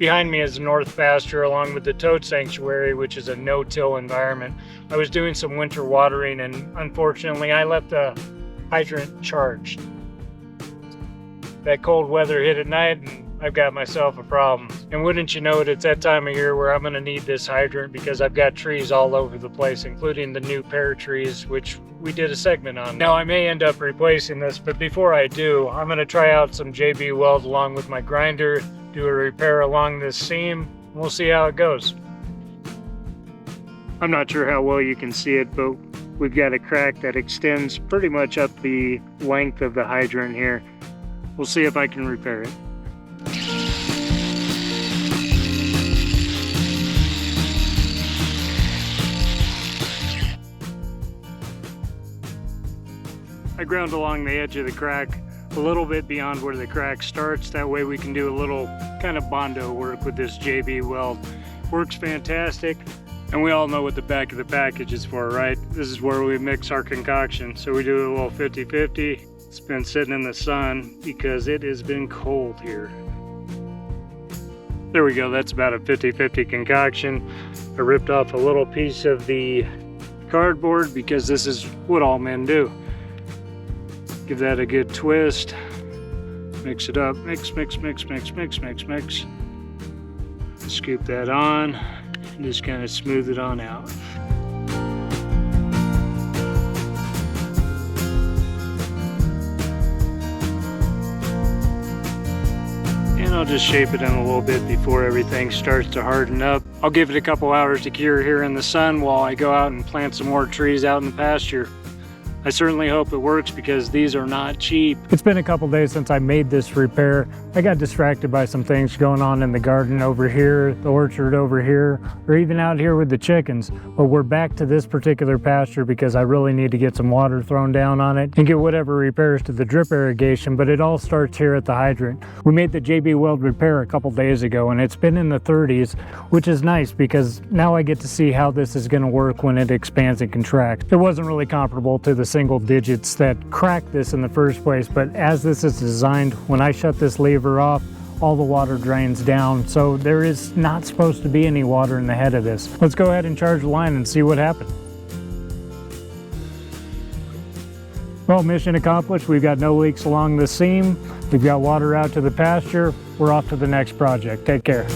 Behind me is the north pasture along with the toad sanctuary, which is a no-till environment. I was doing some winter watering and unfortunately I left the hydrant charged. That cold weather hit at night and I've got myself a problem. And wouldn't you know it, it's that time of year where I'm gonna need this hydrant because I've got trees all over the place, including the new pear trees, which we did a segment on. Now I may end up replacing this, but before I do, I'm gonna try out some JB Weld along with my grinder, do a repair along this seam. We'll see how it goes. I'm not sure how well you can see it, but we've got a crack that extends pretty much up the length of the hydrant here. We'll see if I can repair it. I ground along the edge of the crack a little bit beyond where the crack starts. That way we can do a little kind of Bondo work with this JB Weld. Works fantastic. And we all know what the back of the package is for, right? This is where we mix our concoction. So we do a little 50-50. It's been sitting in the sun because it has been cold here. There we go, that's about a 50-50 concoction. I ripped off a little piece of the cardboard because this is what all men do. Give that a good twist. Mix it up, mix, mix, mix, mix, mix, mix, mix. Scoop that on and just kind of smooth it on out. And I'll just shape it in a little bit before everything starts to harden up. I'll give it a couple hours to cure here in the sun while I go out and plant some more trees out in the pasture. I certainly hope it works because these are not cheap. It's been a couple days since I made this repair. I got distracted by some things going on in the garden over here, the orchard over here, or even out here with the chickens. But we're back to this particular pasture because I really need to get some water thrown down on it and get whatever repairs to the drip irrigation, but it all starts here at the hydrant. We made the JB Weld repair a couple days ago and it's been in the 30s, which is nice because now I get to see how this is gonna work when it expands and contracts. It wasn't really comparable to the single digits that cracked this in the first place, but as this is designed, when I shut this lever off, all the water drains down, so there is not supposed to be any water in the head of this. Let's go ahead and charge the line and see what happens. Well, mission accomplished. We've got no leaks along the seam. We've got water out to the pasture. We're off to the next project. Take care.